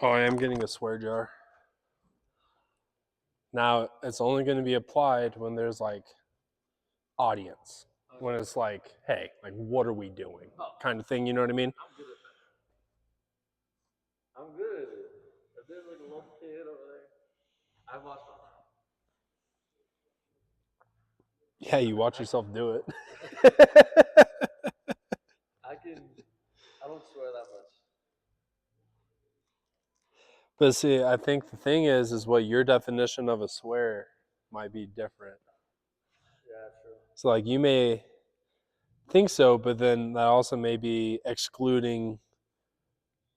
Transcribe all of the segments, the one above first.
Oh, I am getting a swear jar. Now, it's only going to be applied when there's like audience. Okay. When it's like, hey, like, what are we doing? Kind of thing, you know what I mean? I'm good at it. If there's like a little kid over there, I watch my mouth. Yeah, you watch yourself do it. I don't swear that much. But see, I think the thing is what your definition of a swear might be different. Yeah, true. So like you may think so, but then that also may be excluding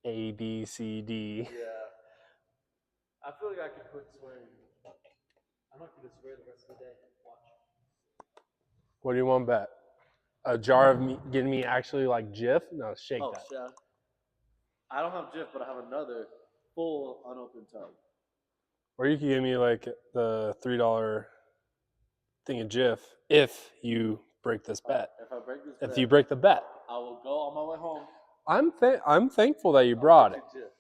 A, B, C, D. Yeah. I feel like I could quit swearing. I'm not gonna swear the rest of the day. Watch. What do you want to bet? A jar of me getting me actually like Jif? No, shake that. Yeah. I don't have Jif, but I have another full unopened tub. Or you could give me like the $3 thing of Jif if you break this bet. If I break this if bet, you break the bet. I will go on my way home. I'm thankful that you brought it. Jif.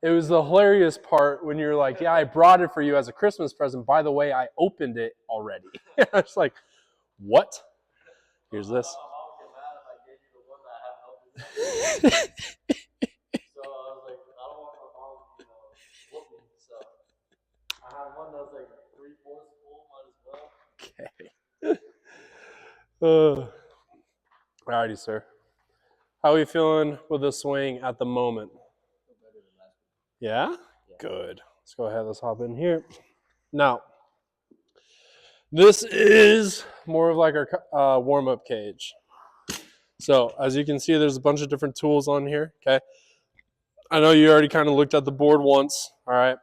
It was the hilarious part when you're like, yeah, I brought it for you as a Christmas present. By the way, I opened it already. I was like, what? Here's this. My mom would get mad if I gave you the one that I haven't opened yet. So I was like, I don't want my mom, whoop me. So I have one that's like 3/4 full, might as well. Okay. Alrighty, sir. How are you feeling with the swing at the moment? Yeah? Good. Let's go ahead. Let's hop in here. Now, this is more of like our warm-up cage. So as you can see, there's a bunch of different tools on here, okay? I know you already kind of looked at the board once, all right?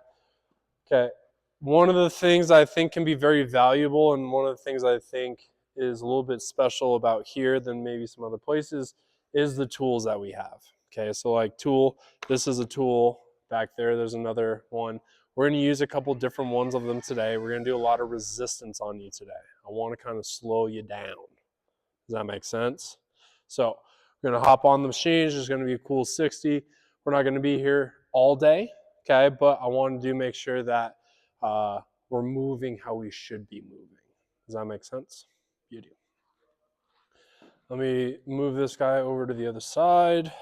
Okay. One of the things I think can be very valuable and one of the things I think is a little bit special about here than maybe some other places is the tools that we have. Okay, so like tool, this is a tool. Back there's another one. We're going to use a couple different ones of them today. We're going to do a lot of resistance on you today. I want to kind of slow you down. Does that make sense? So we're going to hop on the machines. There's going to be a cool 60. We're not going to be here all day, okay? But I want to make sure that we're moving how we should be moving. Does that make sense? Beauty. Let me move this guy over to the other side.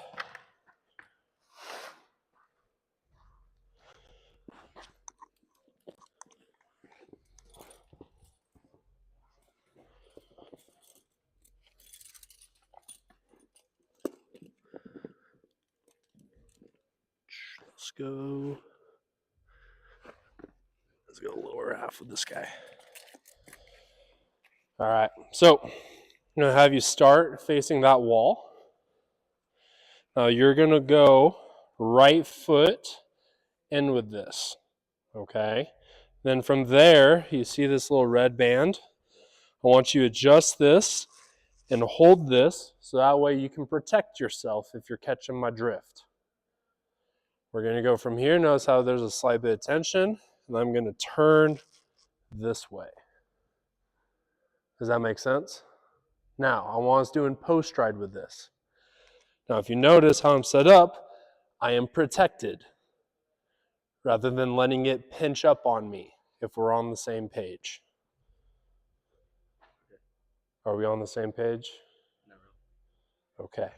Let's go lower half of this guy. All right, so I'm going to have you start facing that wall. Now you're going to go right foot in with this, okay? Then from there, you see this little red band? I want you to adjust this and hold this so that way you can protect yourself if you're catching my drift. We're going to go from here. Notice how there's a slight bit of tension, and I'm going to turn this way. Does that make sense? Now, I want us doing post stride with this. Now, if you notice how I'm set up, I am protected rather than letting it pinch up on me if we're on the same page. Are we on the same page? No. Okay.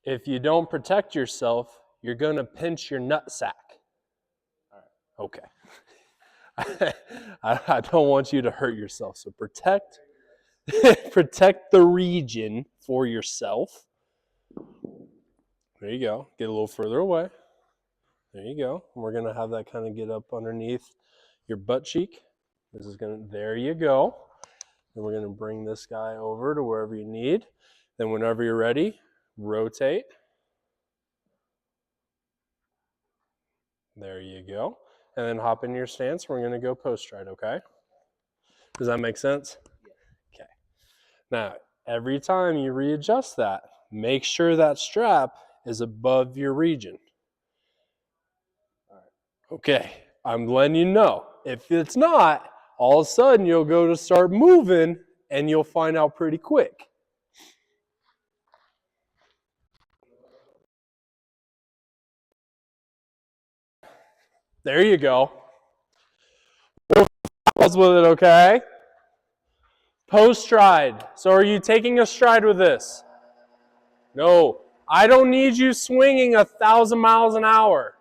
If you don't protect yourself, you're going to pinch your nutsack. Okay. I don't want you to hurt yourself, so protect the region for yourself. There you go. Get a little further away. There you go. And we're going to have that kind of get up underneath your butt cheek. There you go. And we're going to bring this guy over to wherever you need. Then whenever you're ready, rotate. There you go. And then hop in your stance. We're going to go post stride, okay? Does that make sense? Yeah. Okay. Now, every time you readjust that, make sure that strap is above your region. All right. Okay. I'm letting you know. If it's not, all of a sudden you'll go to start moving and you'll find out pretty quick. There you go. With it, okay? Post stride. So are you taking a stride with this? No. I don't need you swinging 1,000 miles an hour.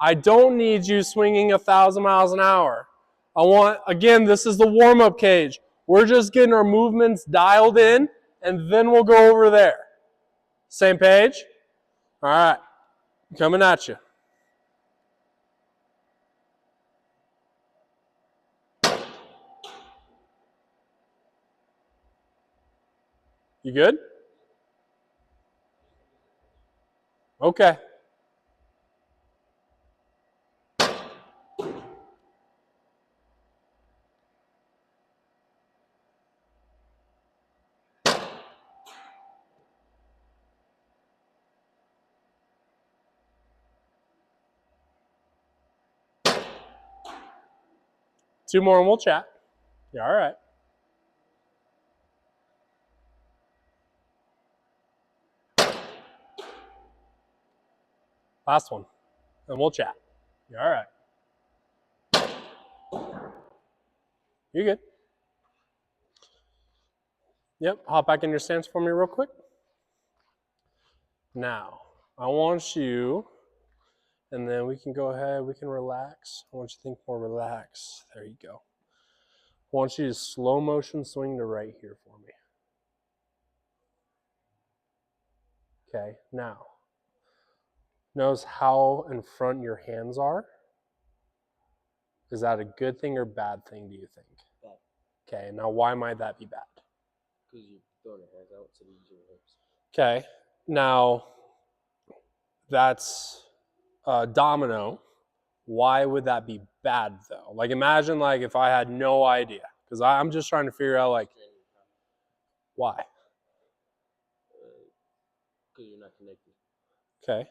I don't need you swinging 1,000 miles an hour. I want, again, this is the warm-up cage. We're just getting our movements dialed in, and then we'll go over there. Same page? All right. Coming at you. You good? Okay. Two more and we'll chat. Yeah, all right. Last one. And we'll chat. Yeah, all right. You're good. Yep, hop back in your stance for me real quick. Now, I want you, and then we can go ahead, we can relax. I want you to think more relaxed. There you go. I want you to slow motion swing to right here for me. Okay, now, notice how in front your hands are. Is that a good thing or bad thing, do you think? Bad. Okay, now why might that be bad? Because you're throwing your hands out to the use your hips. Okay, now that's domino. Why would that be bad though? Like imagine like if I had no idea, because I'm just trying to figure out like why. Because you're not connected. Okay.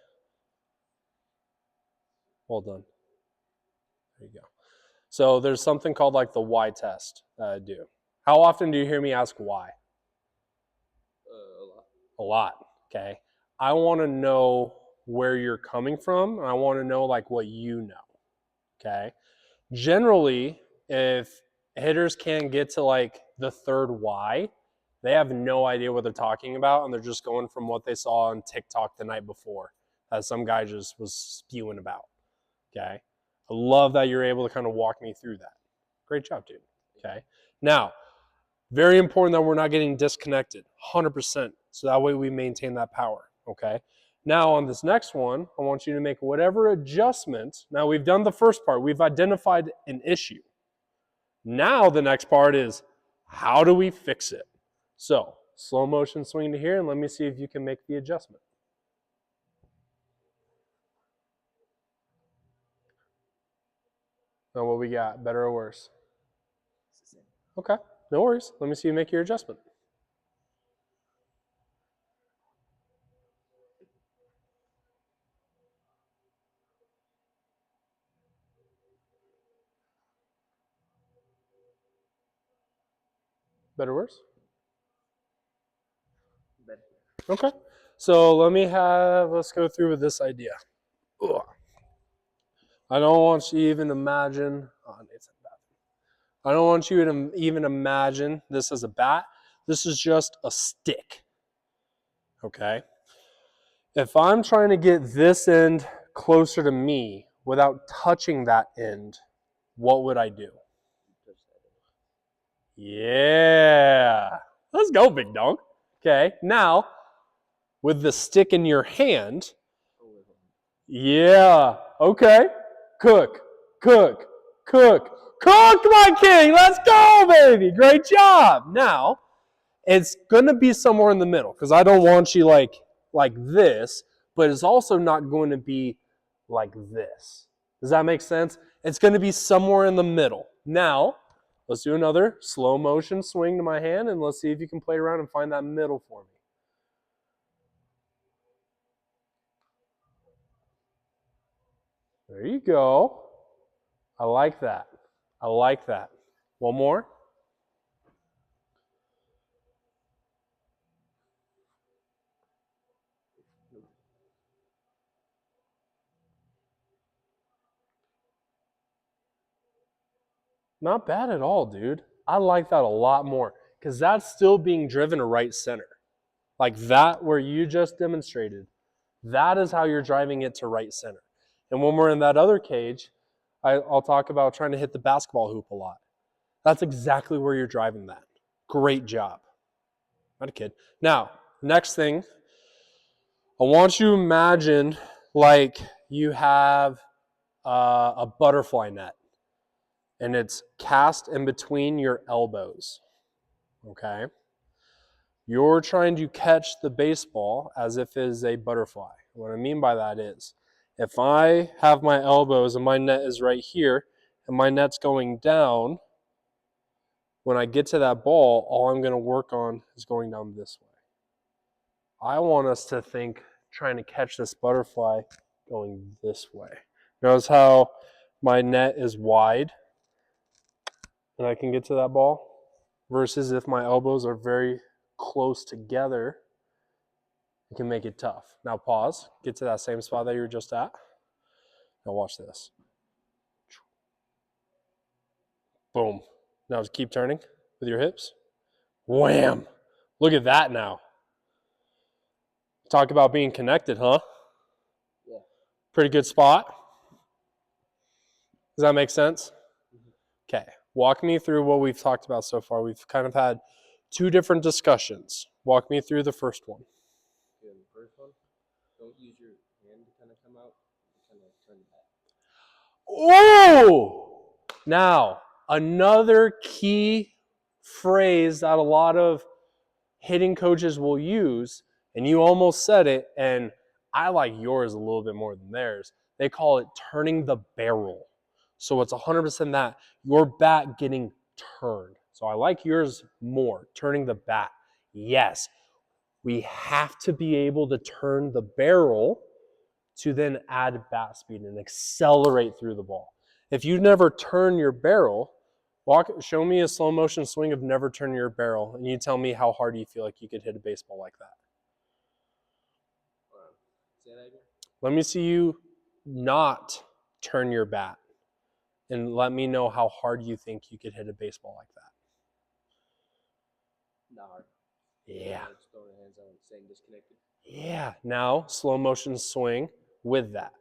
Well done. There you go. So there's something called like the why test that I do. How often do you hear me ask why? A lot. A lot. Okay. I want to know where you're coming from, and I want to know like what you know. Okay. Generally, if hitters can't get to like the third why, they have no idea what they're talking about, and they're just going from what they saw on TikTok the night before that some guy just was spewing about. Okay. I love that you're able to kind of walk me through that. Great job, dude. Okay. Now, very important that we're not getting disconnected 100%. So that way we maintain that power. Okay. Now, on this next one, I want you to make whatever adjustment. Now, we've done the first part, we've identified an issue. Now, the next part is how do we fix it? So, slow motion swing to here, and let me see if you can make the adjustment. Now, what we got, better or worse? Okay, no worries. Let me see you make your adjustment. Better or worse? Better. Okay, so let's go through with this idea. Ugh. I don't want you to even imagine, I don't want you to even imagine this as a bat. This is just a stick. Okay? If I'm trying to get this end closer to me without touching that end, what would I do? Yeah. Let's go, big dog. Okay, now with the stick in your hand, yeah, okay. Cook, cook, cook, cook, my king. Let's go, baby. Great job. Now, it's going to be somewhere in the middle because I don't want you like this, but it's also not going to be like this. Does that make sense? It's going to be somewhere in the middle. Now, let's do another slow motion swing to my hand, and let's see if you can play around and find that middle for me. There you go. I like that. I like that. One more. Not bad at all, dude. I like that a lot more because that's still being driven to right center. Like that where you just demonstrated. That is how you're driving it to right center. And when we're in that other cage, I'll talk about trying to hit the basketball hoop a lot. That's exactly where you're driving that. Great job. Not a kid. Now, next thing, I want you to imagine like you have a butterfly net and it's cast in between your elbows. Okay? You're trying to catch the baseball as if it is a butterfly. What I mean by that is, if I have my elbows and my net is right here, and my net's going down, when I get to that ball, all I'm going to work on is going down this way. I want us to think trying to catch this butterfly going this way. Notice how my net is wide and I can get to that ball versus if my elbows are very close together, it can make it tough. Now pause, get to that same spot that you were just at. Now watch this. Boom. Now just keep turning with your hips. Wham! Look at that now. Talk about being connected, huh? Yeah. Pretty good spot. Does that make sense? Okay. Walk me through what we've talked about so far. We've kind of had two different discussions. Walk me through the first one. Yeah, the first one, don't use your hand to kind of come out. Kind of turn it back. Oh! Now, another key phrase that a lot of hitting coaches will use, and you almost said it, and I like yours a little bit more than theirs. They call it turning the barrel. So it's 100% that, your bat getting turned. So I like yours more, turning the bat. Yes, we have to be able to turn the barrel to then add bat speed and accelerate through the ball. If you never turn your barrel, show me a slow motion swing of never turning your barrel, and you tell me how hard you feel like you could hit a baseball like that. Say that again? Let me see you not turn your bat, and let me know how hard you think you could hit a baseball like that. Not hard. Yeah. Just throwing the hands out and staying disconnected. Yeah. Now, slow motion swing with that.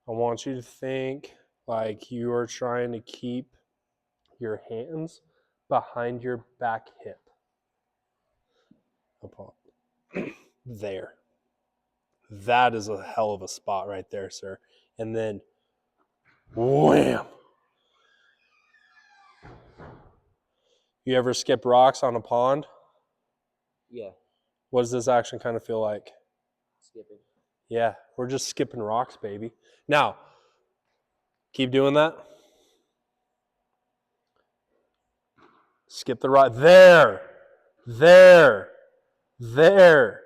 I want you to think like you are trying to keep your hands behind your back hip. There. That is a hell of a spot right there, sir. And then, wham! You ever skip rocks on a pond? Yeah. What does this action kind of feel like? Skipping. Yeah, we're just skipping rocks, baby. Now, keep doing that. Skip the rock. There. There. There.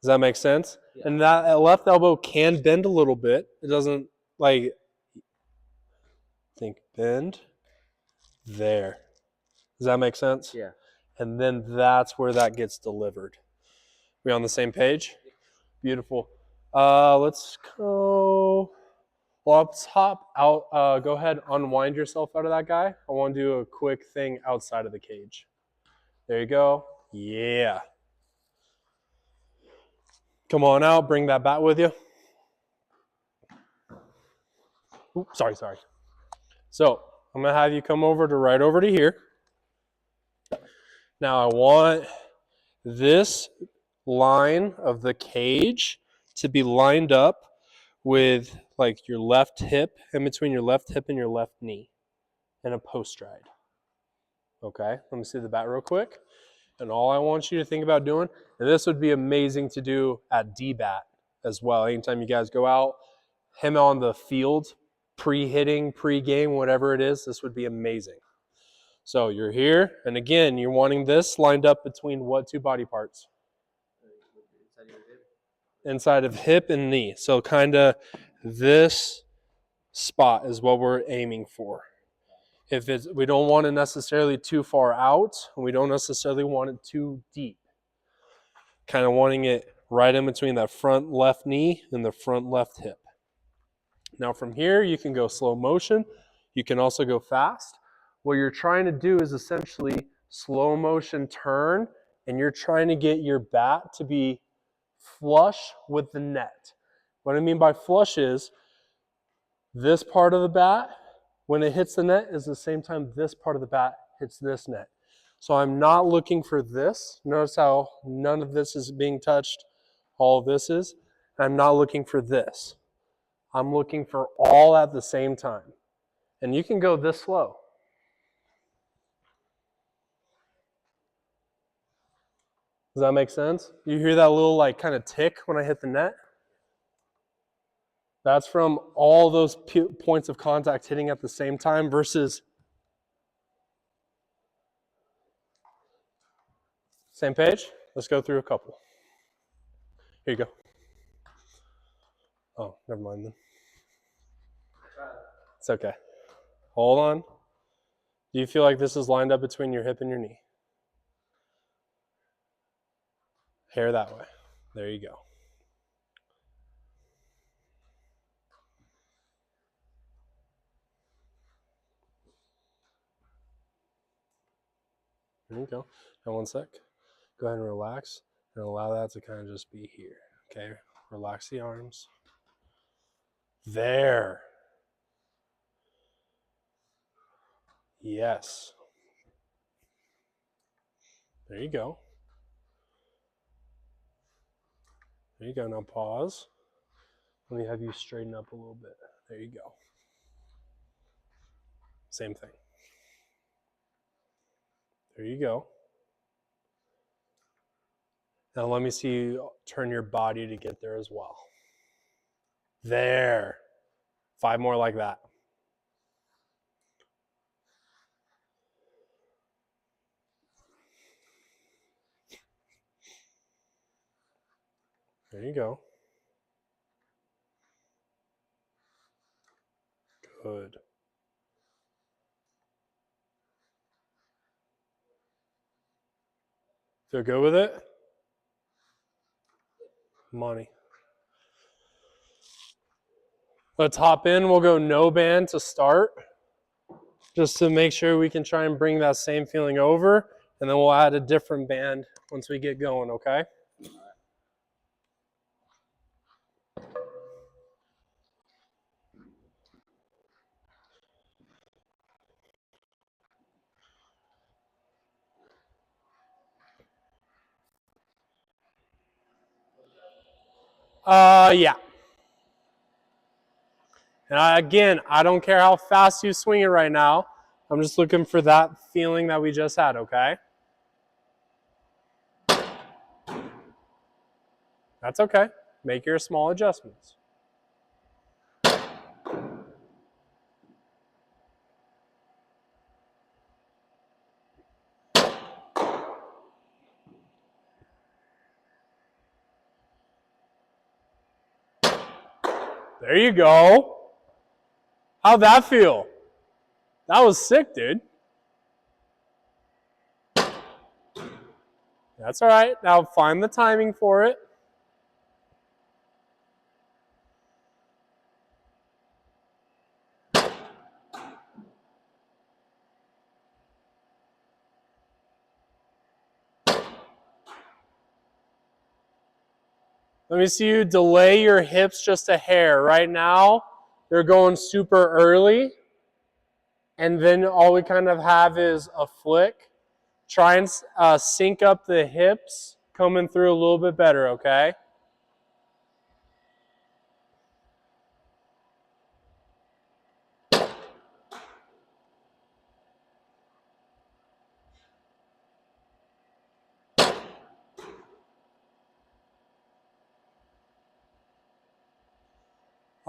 Does that make sense? Yeah. And that left elbow can bend a little bit. It doesn't like, think bend. There. Does that make sense? Yeah. And then that's where that gets delivered. We on the same page? Beautiful. Let's go. Well, up top, go ahead, unwind yourself out of that guy. I want to do a quick thing outside of the cage. There you go. Yeah. Come on out. Bring that bat with you. Oops, sorry. So I'm going to have you come over to right over to here. Now I want this line of the cage to be lined up with like your left hip, in between your left hip and your left knee, and a post stride. Okay, let me see the bat real quick. And all I want you to think about doing, and this would be amazing to do at D-bat as well. Anytime you guys go out, him on the field, pre-hitting, pre-game, whatever it is, this would be amazing. So you're here, and again, you're wanting this lined up between what two body parts? Inside of your hip. Inside of hip and knee. So kind of this spot is what we're aiming for. If it's, we don't want it necessarily too far out, and we don't necessarily want it too deep. Kind of wanting it right in between that front left knee and the front left hip. Now from here, you can go slow motion. You can also go fast. What you're trying to do is essentially slow motion turn, and you're trying to get your bat to be flush with the net. What I mean by flush is this part of the bat, when it hits the net, is the same time this part of the bat hits this net. So I'm not looking for this. Notice how none of this is being touched. All of this is. I'm not looking for this. I'm looking for all at the same time. And you can go this slow. Does that make sense? You hear that little like kind of tick when I hit the net? That's from all those points of contact hitting at the same time versus same page. Let's go through a couple. Here you go. Oh, never mind then. It's okay. Hold on. Do you feel like this is lined up between your hip and your knee? Hair that way. There you go. There you go. Now one sec. Go ahead and relax and allow that to kind of just be here. Okay? Relax the arms. There. Yes. There you go. There you go. Now pause. Let me have you straighten up a little bit. There you go. Same thing. There you go. Now let me see you turn your body to get there as well. There. 5 more like that. There you go. Good. Feel good with it? Money. Let's hop in. We'll go no band to start, just to make sure we can try and bring that same feeling over, and then we'll add a different band once we get going, okay? Yeah. And again, I don't care how fast you swing it right now. I'm just looking for that feeling that we just had, okay? That's okay. Make your small adjustments. There you go. How'd that feel? That was sick, dude. That's all right. Now find the timing for it. Let me see you delay your hips just a hair. Right now, they're going super early. And then all we kind of have is a flick. Try and sync up the hips coming through a little bit better, okay?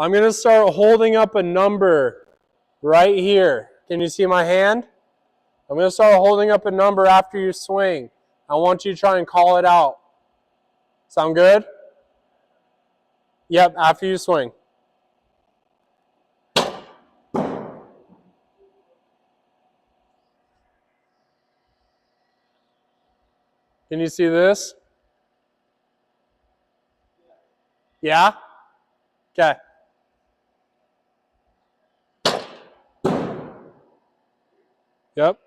I'm going to start holding up a number right here. Can you see my hand? I'm going to start holding up a number after you swing. I want you to try and call it out. Sound good? Yep, after you swing. Can you see this? Yeah? Okay. Yep.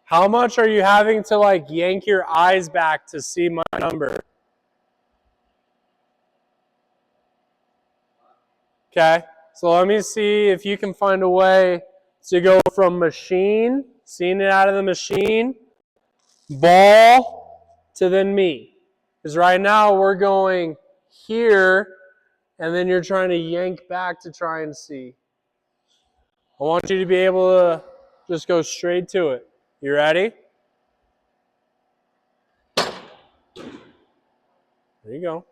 How much are you having to like yank your eyes back to see my number? Okay. So let me see if you can find a way to go from machine, seeing it out of the machine, ball, to then me. Because right now we're going here, and then you're trying to yank back to try and see. I want you to be able to just go straight to it. You ready? There you go.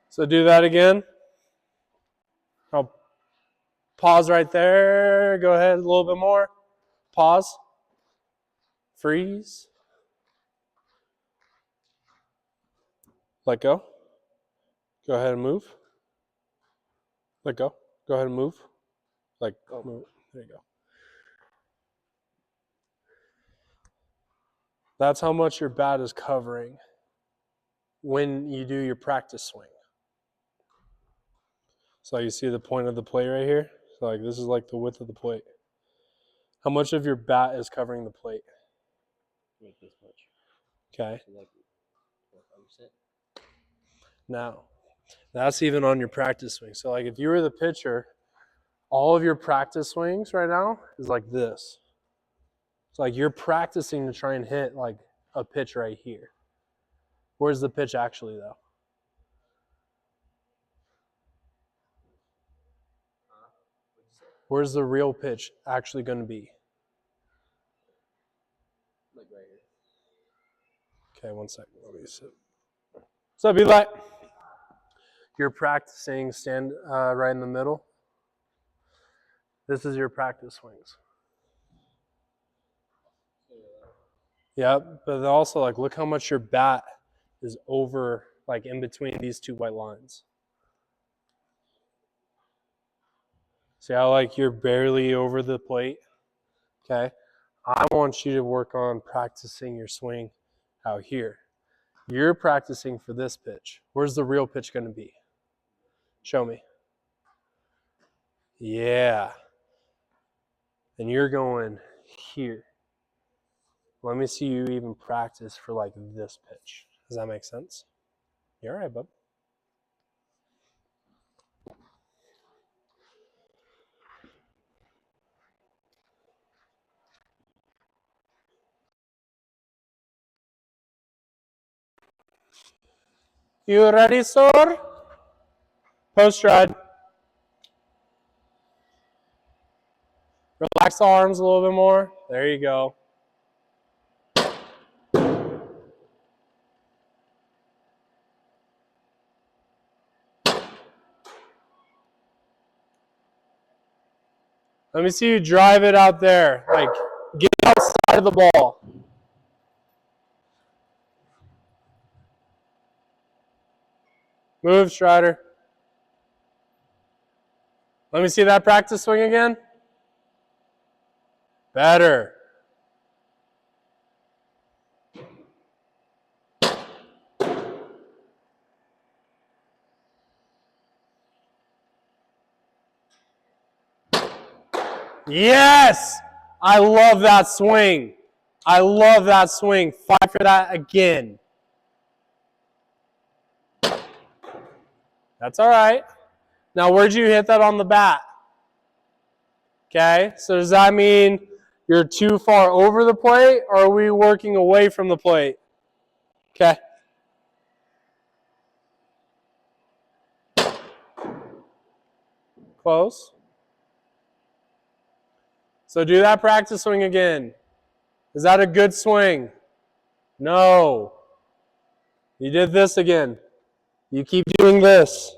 So do that again. I'll pause right there. Go ahead a little bit more. Pause. Freeze. Let go. Go ahead and move. Let go. Go ahead and move. Like, move. There you go. That's how much your bat is covering when you do your practice swing. So you see the point of the plate right here? So like this is like the width of the plate. How much of your bat is covering the plate? Like this much. Okay. So like 4%. Now, that's even on your practice swing. So like if you were the pitcher, all of your practice swings right now is like this. It's like you're practicing to try and hit like a pitch right here. Where's the pitch actually though? Where's the real pitch actually going to be? Like right here. Okay, 1 second. Let me sit. So be like, you're practicing stand right in the middle. This is your practice swings. Yep, but also like look how much your bat is over, like in between these two white lines. See how like you're barely over the plate? Okay. I want you to work on practicing your swing out here. You're practicing for this pitch. Where's the real pitch going to be? Show me. Yeah. And you're going here. Let me see you even practice for like this pitch. Does that make sense? You're all right, bub. You ready, sir? Post stride. Relax the arms a little bit more. There you go. Let me see you drive it out there. Like, get outside of the ball. Move, Strider. Let me see that practice swing again. Better. Yes! I love that swing. I love that swing. Fight for that again. That's all right. Now, where'd you hit that on the bat? Okay, so does that mean you're too far over the plate, or are we working away from the plate? Okay. Close. So do that practice swing again. Is that a good swing? No. You did this again. You keep doing this.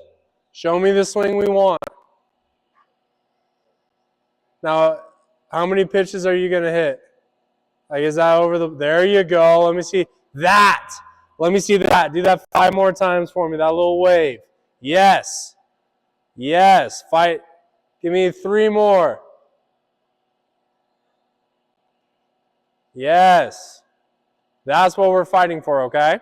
Show me the swing we want. Now, how many pitches are you going to hit? Like, is that over the... There you go. Let me see that. Let me see that. Do that 5 more times for me, that little wave. Yes. Yes. Fight. Give me 3 more. Yes. That's what we're fighting for, okay?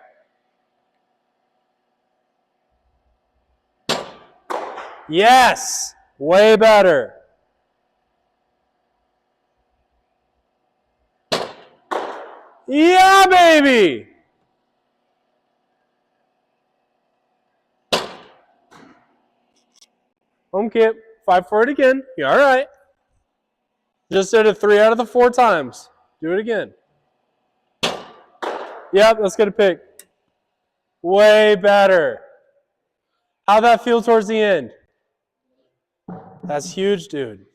Yes. Way better. Yeah, baby. Home kip. Fight for it again. You're all right. Just did it 3 out of the 4 times. Do it again. Yep, let's get a pick. Way better. How'd that feel towards the end? That's huge, dude.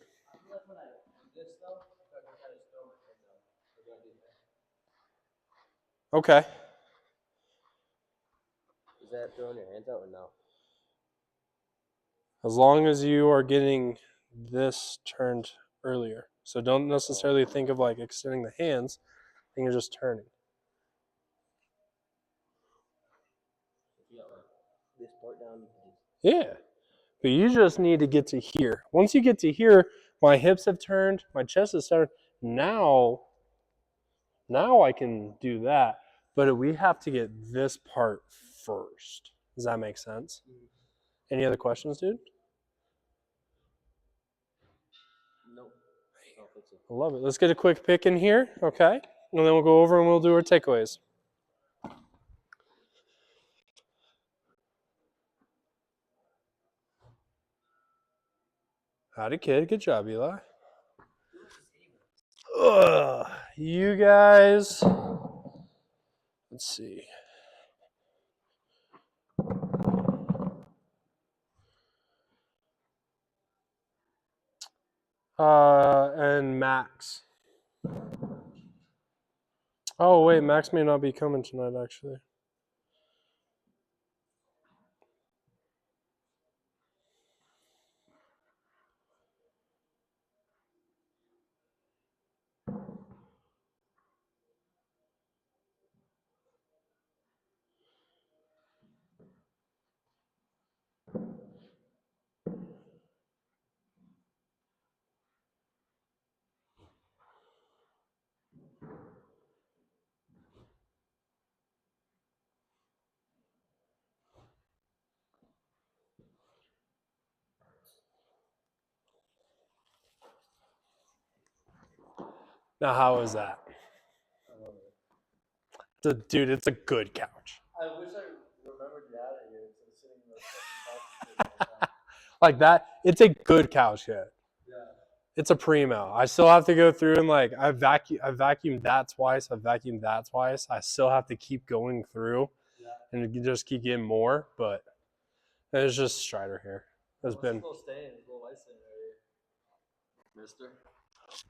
Okay. Is that throwing your hands out or no? As long as you are getting this turned earlier. So don't necessarily think of like extending the hands. Think of just turning. If you got like this part down, you can just... Yeah. But you just need to get to here. Once you get to here, my hips have turned, my chest has turned. Now I can do that. But we have to get this part first. Does that make sense? Any other questions, dude? Nope. I love it. Let's get a quick pick in here, okay? And then we'll go over and we'll do our takeaways. Howdy, kid. Good job, Eli. Ugh, you guys. Let's see. And Max. Oh, wait. Max may not be coming tonight, actually. Now, how is that? Dude, it's a good couch. I wish I remembered you had it here instead of sitting in the fucking couch. Like that, it's a good couch, kid. Yeah. It's a primo. I still have to go through and like I vacuumed that twice. I vacuumed that twice. I still have to keep going through, and you just keep getting more. But it's just Strider here. There's been. Little stain, little white stain right here. Mister.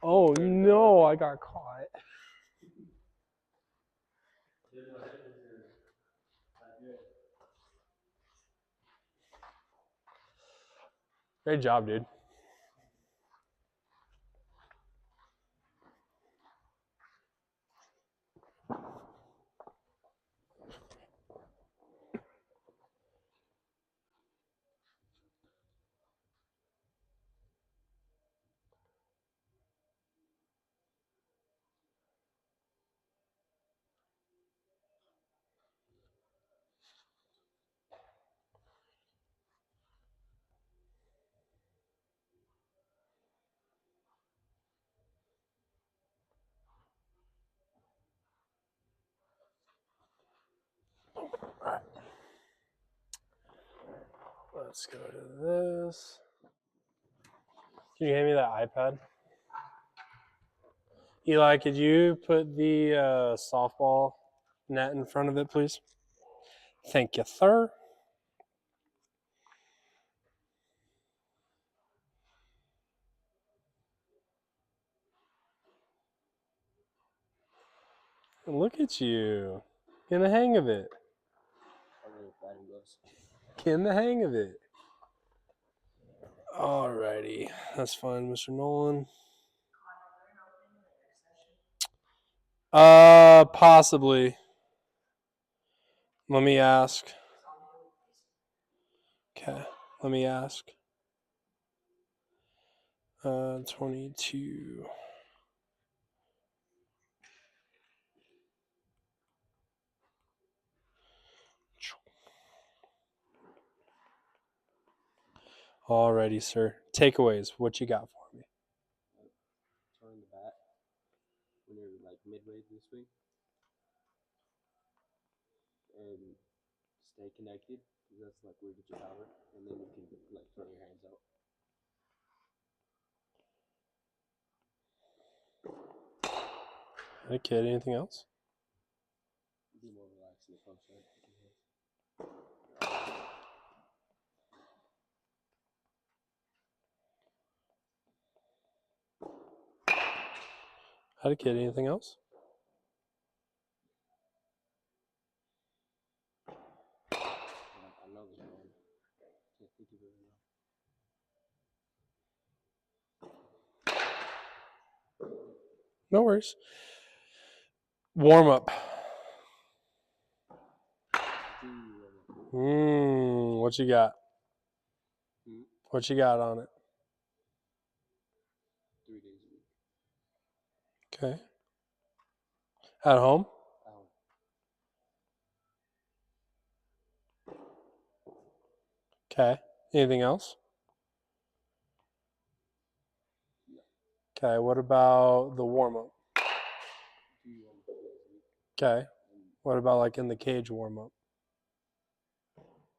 Oh no! I got caught. Great job, dude. All right. Let's go to this. Can you hand me that iPad? Eli, could you put the softball net in front of it, please? Thank you, sir. Look at you. Getting the hang of it. I'm really bad in gloves. getting the hang of it. Alrighty, that's fine, Mr. Nolan. Possibly. Let me ask. Okay, let me ask. 22. Alrighty, sir. Takeaways. What you got for me? Turn the bat when you're like midway through the swing, and stay connected because that's like where you get your power, and then you can like throw your hands out. Hey, kid. Anything else? Be more relaxed in the pump side. Had a kid. Anything else? I know this one. Can't think of it right now. No worries. Warm up. What you got? What you got on it? 3 days a week. Okay. At home? Okay. Anything else? Okay. What about the warm up? Okay. What about like in the cage warm up?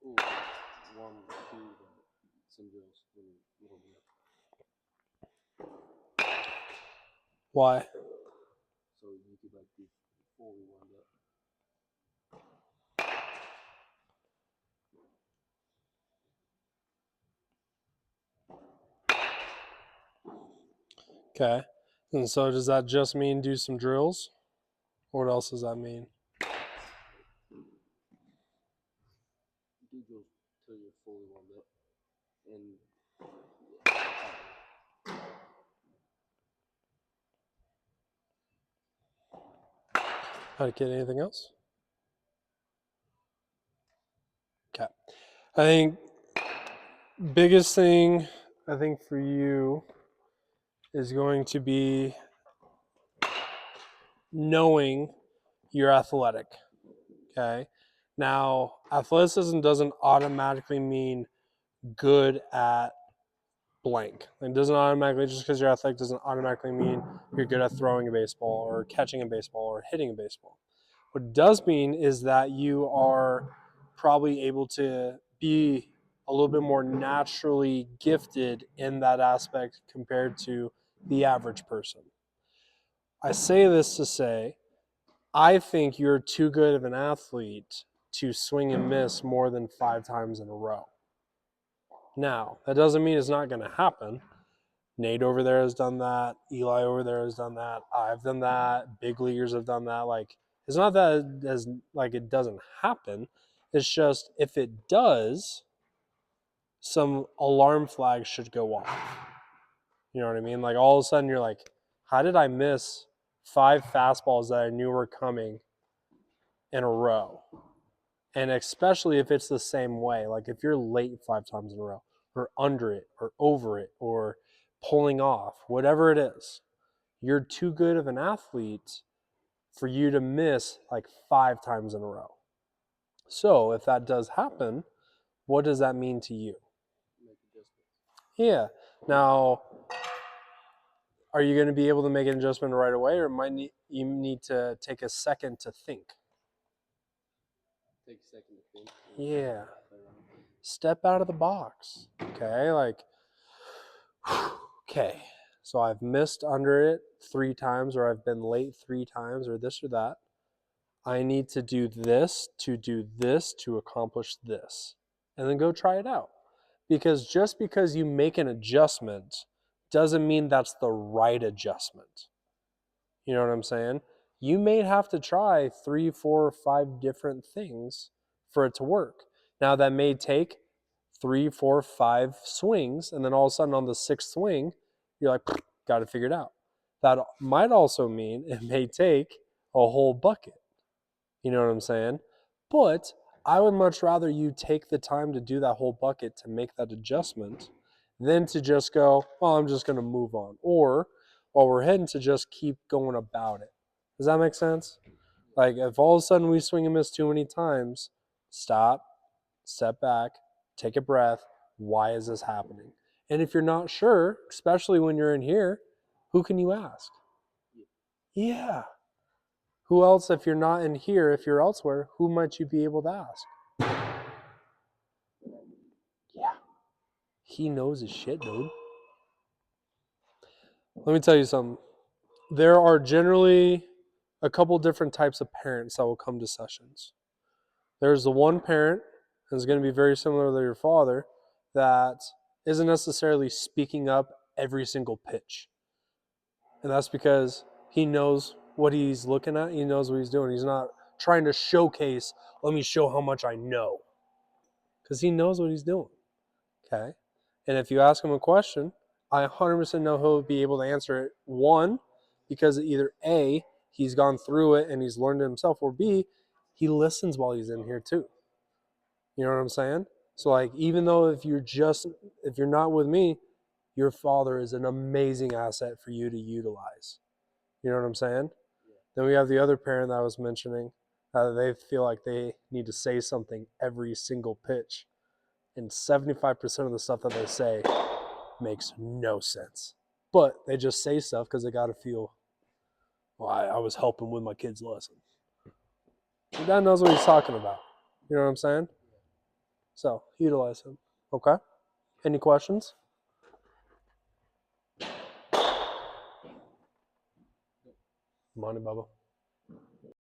Warm to some drills when you're warming up. Why? So you could like be fully warmed up. Okay. And so does that just mean do some drills? What else does that mean? Do drills till you're fully warmed up, and How to get anything else? Okay. I think biggest thing I think for you is going to be knowing you're athletic. Okay. Now, athleticism doesn't automatically mean good at blank. It doesn't automatically, just because you're athletic doesn't automatically mean you're good at throwing a baseball or catching a baseball or hitting a baseball. What it does mean is that you are probably able to be a little bit more naturally gifted in that aspect compared to the average person. I say this to say, I think you're too good of an athlete to swing and miss more than 5 times in a row. Now, that doesn't mean it's not going to happen. Nate over there has done that. Eli over there has done that. I've done that. Big leaguers have done that. Like, it's not that it doesn't happen. It's just if it does, some alarm flags should go off. You know what I mean? Like all of a sudden you're like, how did I miss 5 fastballs that I knew were coming in a row? And especially if it's the same way, like if you're late 5 times in a row, or under it, or over it, or pulling off, whatever it is, you're too good of an athlete for you to miss like 5 times in a row. So if that does happen, what does that mean to you? Yeah. Now, are you going to be able to make an adjustment right away, or you need to take a second to think? Take a second to think. Yeah. Step out of the box. Okay, like, okay, so I've missed under it 3 times, or I've been late 3 times, or this or that. I need to do this to accomplish this. And then go try it out. Because just because you make an adjustment doesn't mean that's the right adjustment. You know what I'm saying? You may have to try 3, 4, 5 different things for it to work. Now that may take 3, 4, 5 swings, and then all of a sudden on the 6th swing, you're like, got it figured out. That might also mean it may take a whole bucket. You know what I'm saying? But I would much rather you take the time to do that whole bucket to make that adjustment than to just go, well, I'm just going to move on. Or while we're heading to just keep going about it. Does that make sense? Like if all of a sudden we swing and miss too many times, stop, step back, take a breath. Why is this happening? And if you're not sure, especially when you're in here, who can you ask? Yeah. Who else, if you're not in here, if you're elsewhere, who might you be able to ask? Yeah. He knows his shit, dude. Let me tell you something. There are generally a couple different types of parents that will come to sessions. There's the one parent, and it's going to be very similar to your father, that isn't necessarily speaking up every single pitch. And that's because he knows what he's looking at. He knows what he's doing. He's not trying to showcase, let me show how much I know. Because he knows what he's doing. Okay? And if you ask him a question, I 100% know he'll be able to answer it. One, because either A, he's gone through it and he's learned it himself, or B, he listens while he's in here too. You know what I'm saying? So like, even though if you're not with me, your father is an amazing asset for you to utilize. You know what I'm saying? Then we have the other parent that I was mentioning. They feel like they need to say something every single pitch. And 75% of the stuff that they say makes no sense. But they just say stuff because they got to feel, well, I was helping with my kid's lesson. Your dad knows what he's talking about. You know what I'm saying? So, utilize him. Okay? Any questions? Money, Bubba.